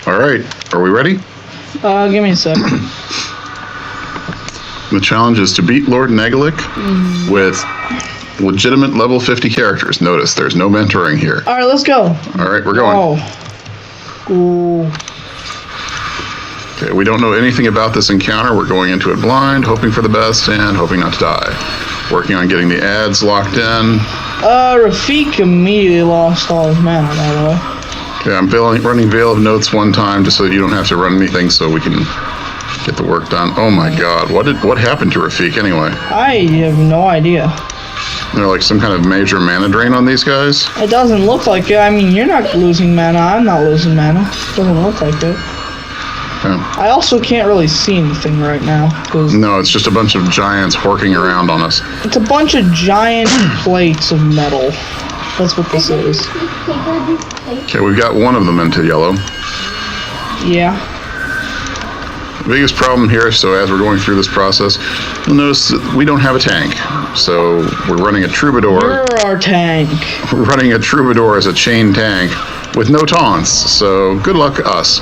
All right, are we ready? Give me a sec. The challenge is to beat Lord Nagalik with legitimate level 50 characters. Notice there's no mentoring here. All right, let's go. All right, we're going. Oh. Ooh. Okay, we don't know anything about this encounter. We're going into it blind, hoping for the best and hoping not to die. Working on getting the ads locked in. Rafik immediately lost all his mana, by the way. Okay, I'm running Veil of Notes one time just so that you don't have to run anything so we can get the work done. Oh my god, what happened to Rafik anyway? I have no idea. They're like some kind of major mana drain on these guys? It doesn't look like it. I mean, you're not losing mana. I'm not losing mana. It doesn't look like it. Okay. I also can't really see anything right now. No, it's just a bunch of giants horking around on us. It's a bunch of giant plates of metal. That's what this is. Okay, we've got one of them into yellow. Yeah. The biggest problem here, so as we're going through this process, you'll notice that we don't have a tank. So we're running a Troubadour. You're our tank. We're running a Troubadour as a chain tank with no taunts. So good luck us.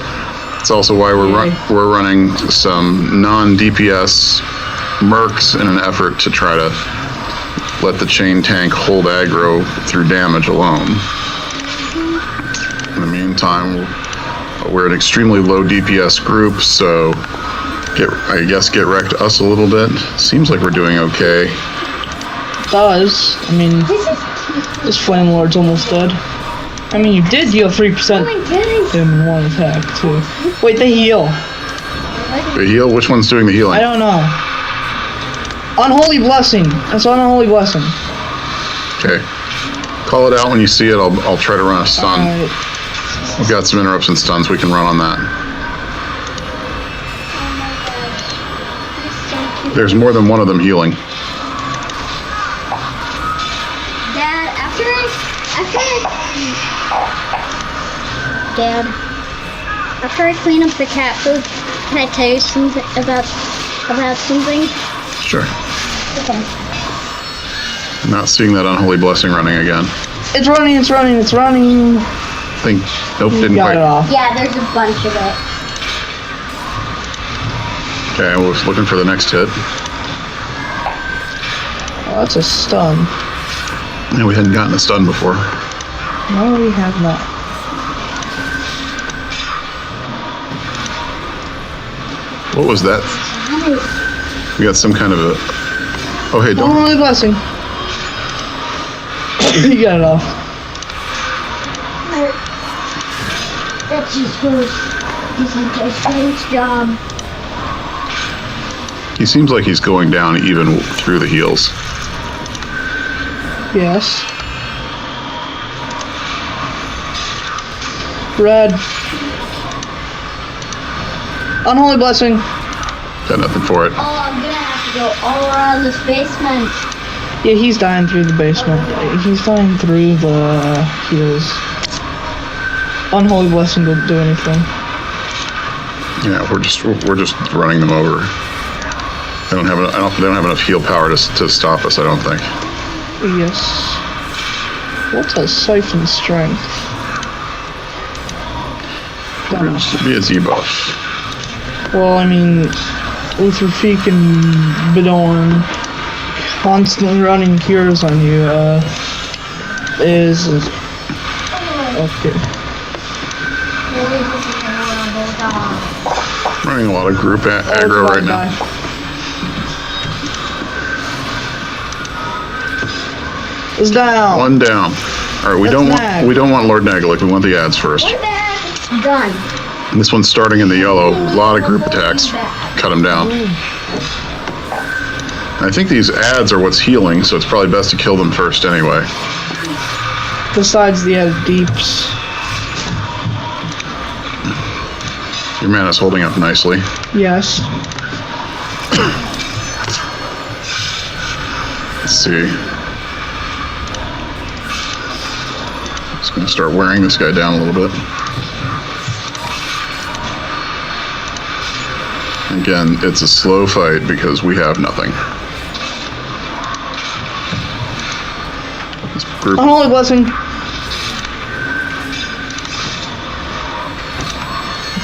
That's also why we're running some non-DPS mercs in an effort to try to let the chain tank hold aggro through damage alone. In the meantime, we're an extremely low DPS group, so I guess get wrecked us a little bit. Seems like we're doing okay. Does. I mean, this Flame Lord's almost dead. I mean, you did deal 3% him in one attack, too. Wait, they heal. They heal? Which one's doing the healing? I don't know. Unholy Blessing. That's Unholy Blessing. Okay. Call it out when you see it. I'll try to run a stun. Alright. We've got some interrupts and stuns. We can run on that. There's more than one of them healing. Dad, after I clean up the cat food, can I tell you something about something? Sure. Okay. I'm not seeing that unholy blessing running again. It's running, it's running, it's running. Nope, didn't Got quite. it off. Yeah, there's a bunch of it. Okay, I was looking for the next hit. Oh, that's a stun. Yeah, we hadn't gotten a stun before. No, we have not. What was that? We got some kind of a... Oh, hey, don't... Unholy Blessing. You got it off. That just goes. He's like a strange job. He seems like he's going down even through the heals. Yes. Red. Unholy Blessing. Got nothing for it. Oh, I'm gonna have to go all around this basement. Yeah, he's dying through the basement. He's dying through the heals. Unholy Blessing didn't do anything. Yeah, we're just running them over. They don't have enough heal power to stop us, I don't think. Yes. What's a Siphon Strength? This should be a Z-buff. Well, I mean, with Rafik and Bidorn constantly running cures on you, is okay. Running a lot of group aggro right now. It's down. One down. All right, we don't want Lord Nagalik. We want the ads first. Done. And this one's starting in the yellow. A lot of group attacks. Cut him down. I think these ads are what's healing, so it's probably best to kill them first anyway. Besides the added deeps. Your mana's holding up nicely. Yes. Let's see. Just gonna start wearing this guy down a little bit. Again, it's a slow fight because we have nothing. This group. Unholy Blessing.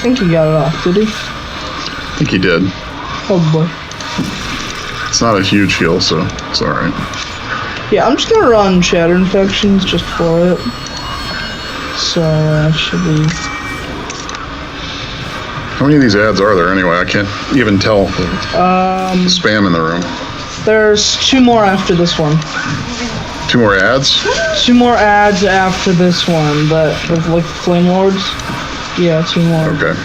think he got it off, did he? I think he did. Oh boy. It's not a huge heal, so it's alright. Yeah, I'm just gonna run Shatter Infections just for it. So, actually... How many of these ads are there anyway? I can't even tell the spam in the room. There's 2 more after this one. 2 more ads? 2 more ads after this one, but with like Flame Lords. Yeah, 2 more. Okay.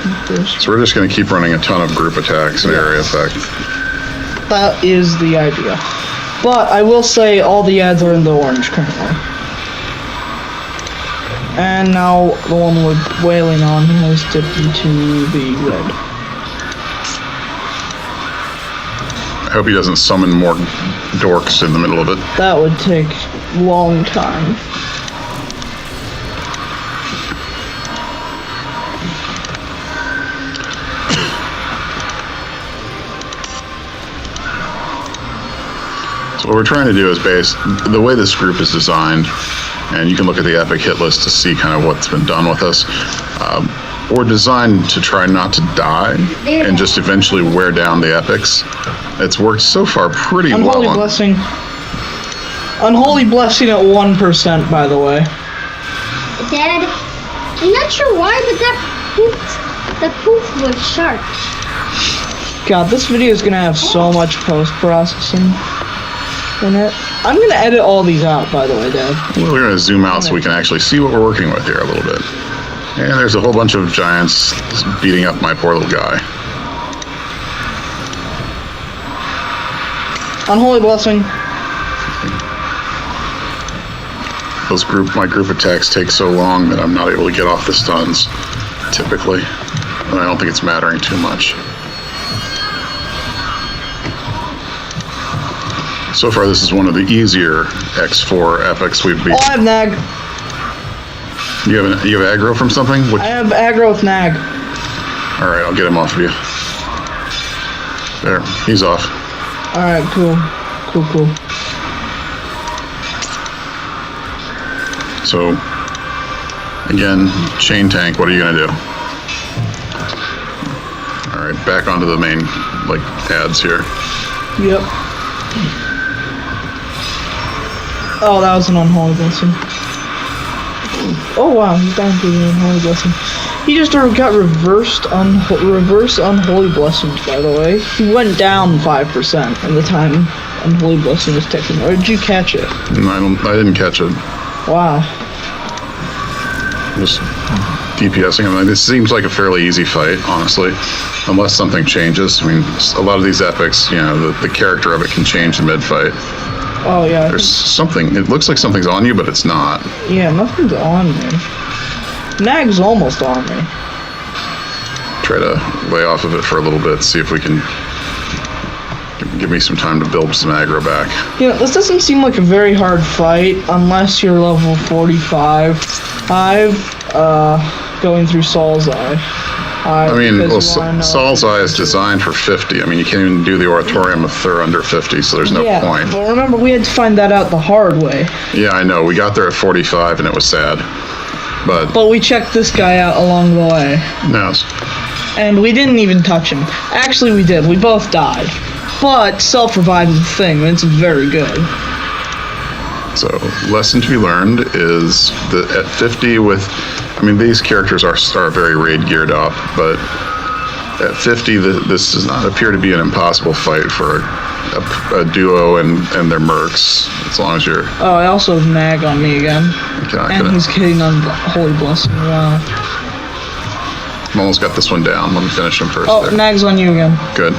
So we're just going to keep running a ton of group attacks and area effect. That is the idea. But I will say all the ads are in the orange currently. And now the one we're wailing on has dipped into the red. I hope he doesn't summon more dorks in the middle of it. That would take a long time. So what we're trying to do is the way this group is designed, and you can look at the epic hit list to see kind of what's been done with us. We're designed to try not to die and just eventually wear down the epics. It's worked so far pretty Unholy well. Blessing. Unholy Blessing at 1%, by the way. Dad, I'm not sure why, but the poof was sharp. God, this video is gonna have so much post-processing in it. I'm gonna edit all these out, by the way, Dad. We're going to zoom out so we can actually see what we're working with here a little bit. And there's a whole bunch of giants beating up my poor little guy. Unholy Blessing. My group attacks take so long that I'm not able to get off the stuns, typically. And I don't think it's mattering too much. So far, this is one of the easier X4 epics we've beat. Oh, I have Nag. You have aggro from something? I have aggro with Nag. All right, I'll get him off of you. There, he's off. Alright, cool. Cool. So, again, chain tank, what are you going to do? All right, back onto the main, ads here. Yep. Oh, that was an Unholy Blessing. Oh wow, he's down to the Unholy Blessing. He just got reverse Unholy Blessings, by the way. He went down 5% in the time Unholy Blessing was taken. Or did you catch it? No, I didn't catch it. Wow. Just DPSing him. This seems like a fairly easy fight, honestly, unless something changes. I mean, a lot of these epics, the character of it can change in mid-fight. Oh yeah. There's something. It looks like something's on you, but it's not. Yeah, nothing's on me. Nag's almost on me. Try to lay off of it for a little bit, see if we can give me some time to build some aggro back. This doesn't seem like a very hard fight unless you're level 45. Going through Saul's Eye. Saul's Eye is designed for 50. I mean, you can't even do the Oratorium if they're under 50, so there's no point. But remember, we had to find that out the hard way. Yeah, I know. We got there at 45, and it was sad. But we checked this guy out along the way. Yes. And we didn't even touch him. Actually, we did. We both died. But self-revive is the thing, and it's very good. So, lesson to be learned is that at 50 these characters are very raid geared up, but at 50, this does not appear to be an impossible fight for a duo and their mercs, as long as you're... Oh, I also have Nag on me again. And he's hitting on Holy Blessing. Wow. I've almost got this one down. Let me finish him first. Oh, Nag's on you again. Good.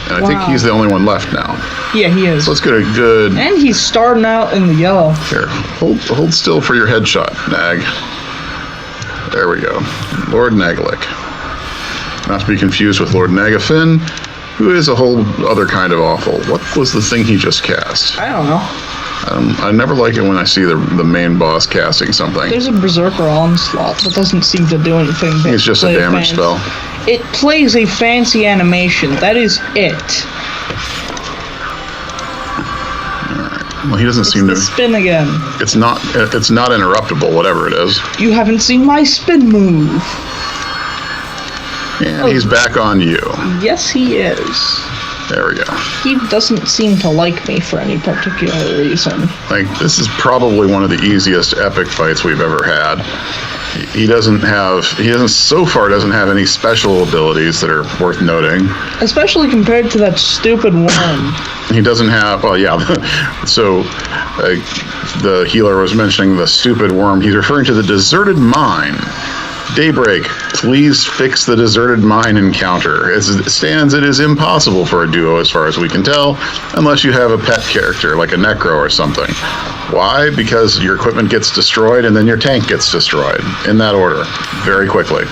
And I think he's the only one left now. Yeah, he is. So let's get a good... And he's starting out in the yellow. Here, hold still for your headshot, Nag. There we go. Lord Nagalik. Not to be confused with Lord Nagafin, who is a whole other kind of awful. What was the thing he just cast? I don't know. I never like it when I see the main boss casting something. There's a Berserker Onslaught that doesn't seem to do anything. It's just a damage spell. It plays a fancy animation. That is it. Well, he doesn't seem to spin again. It's not interruptible, whatever it is. You haven't seen my spin move. And he's back on you. Yes, he is. There we go. He doesn't seem to like me for any particular reason. Like, this is probably one of the easiest epic fights we've ever had. He doesn't have any special abilities that are worth noting. Especially compared to that stupid worm. He doesn't have, well, yeah. So, the healer was mentioning the stupid worm. He's referring to the deserted mine. Daybreak, please fix the deserted mine encounter. As it stands, it is impossible for a duo as far as we can tell, unless you have a pet character, like a Necro or something. Why? Because your equipment gets destroyed and then your tank gets destroyed. In that order. Very quickly.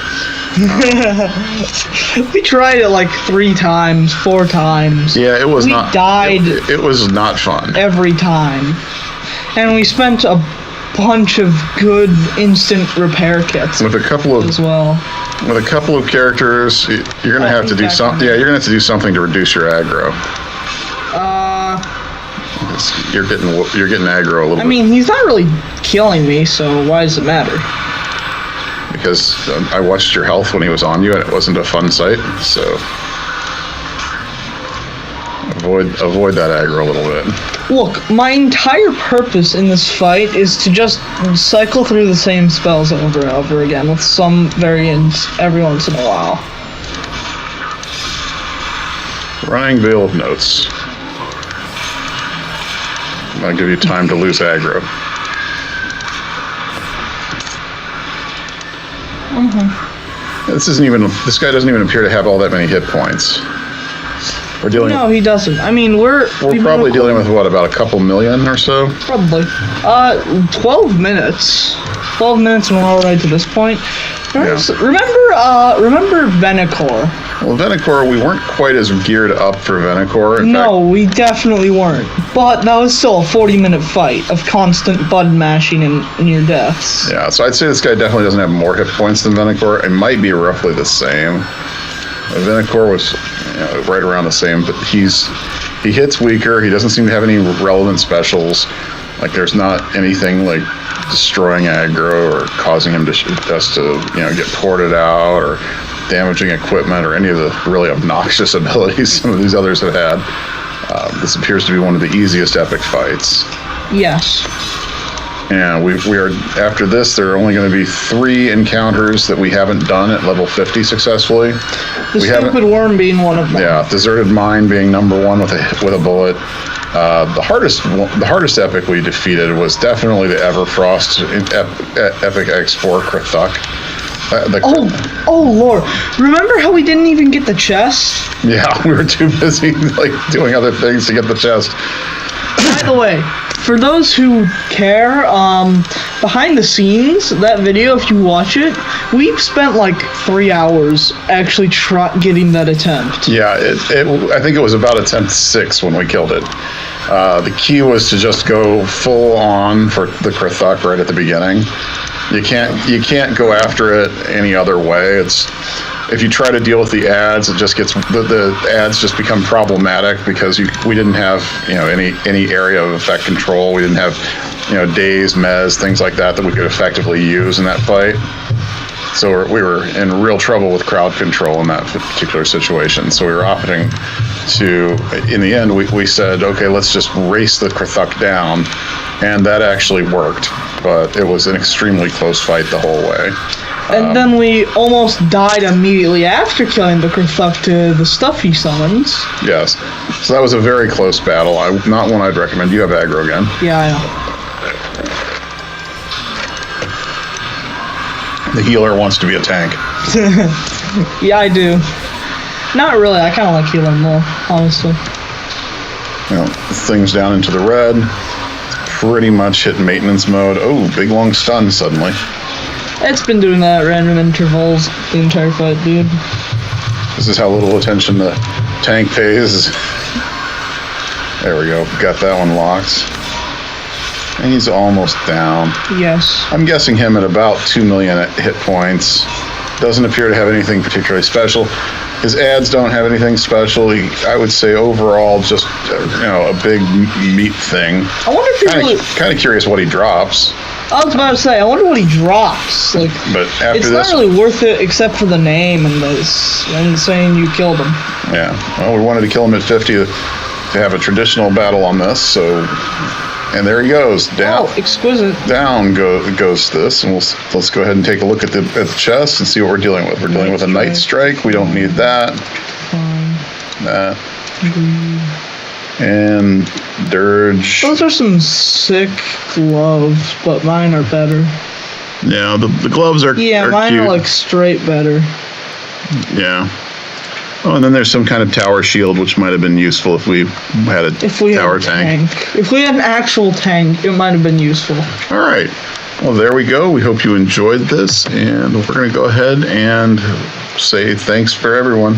We tried it like 3 times, 4 times. Yeah, it was not... We died... It was not fun. Every time. And we spent a bunch of good instant repair kits with a couple of as well. With a couple of characters, you're gonna have to do something. Yeah, you're gonna have to do something to reduce your aggro. You're getting aggro a little bit. I mean, he's not really killing me, so why does it matter? Because I watched your health when he was on you, and it wasn't a fun sight. So avoid that aggro a little bit. Look, my entire purpose in this fight is to just cycle through the same spells over and over again with some variants every once in a while. Running Veil of Notes. I'll give you time to lose aggro. This guy doesn't even appear to have all that many hit points. No, he doesn't. I mean, we're probably dealing with, what, about a couple million or so? Probably. 12 minutes. 12 minutes and we're already to this point. Remember Venicor? Well, Venicor, we weren't quite as geared up for Venicor. No, we definitely weren't. But that was still a 40-minute fight of constant button mashing and near deaths. Yeah, so I'd say this guy definitely doesn't have more hit points than Venicor. It might be roughly the same. Venicor was right around the same, but he hits weaker. He doesn't seem to have any relevant specials. Like, there's not anything like destroying aggro or causing him to get ported out or damaging equipment or any of the really obnoxious abilities some of these others have had. This appears to be one of the easiest epic fights. Yes. And we are, after this, there are only going to be 3 encounters that we haven't done at level 50 successfully. The stupid worm being one of them. Yeah, Deserted Mine being number 1 with a bullet. The hardest epic we defeated was definitely the Everfrost Epic X4 Krathuk. Oh Lord! Remember how we didn't even get the chest? Yeah, we were too busy doing other things to get the chest. By the way, for those who care, behind the scenes, that video, if you watch it, we've spent like 3 hours actually getting that attempt. Yeah, I think it was about attempt 6 when we killed it. The key was to just go full on for the Krathuk right at the beginning. You can't go after it any other way. If you try to deal with the ads, it just gets the ads just become problematic because we didn't have any area of effect control. We didn't have days, mez, things like that we could effectively use in that fight. So we were in real trouble with crowd control in that particular situation. So we were opting to, in the end, we said, okay, let's just race the Krathuk down, and that actually worked. But it was an extremely close fight the whole way. And then we almost died immediately after killing the Krathuk to the stuff he summons. Yes. So that was a very close battle. Not one I'd recommend. You have aggro again. Yeah, I know. The healer wants to be a tank. Yeah, I do. Not really. I kind of like healing more, honestly. Things down into the red. Pretty much hit maintenance mode. Oh, big long stun suddenly. It's been doing that at random intervals the entire fight, dude. This is how little attention the tank pays. There we go. Got that one locked. And he's almost down. Yes. I'm guessing him at about 2 million hit points. Doesn't appear to have anything particularly special. His ads don't have anything special. I would say overall just a big meat thing. I wonder if kind of curious what he drops. I was about to say, I wonder what he drops. Like, But after it's this, not really worth it except for the name and this, and saying you killed him. yeah. Well, we wanted to kill him at 50 to have a traditional battle on this. So, and there he goes down. Oh, exquisite. Down goes this, and let's go ahead and take a look at the chest and see what we're dealing with. We're dealing with a Night Strike. We don't need that. That. And Dirge. Those are some sick gloves, but mine are better. Yeah, the gloves are Yeah, are mine cute. are like straight better. Yeah. Oh, and then there's some kind of tower shield, which might have been useful if we had a tower tank. If we had an actual tank, it might have been useful. All right. Well, there we go. We hope you enjoyed this, and we're going to go ahead and say thanks for everyone.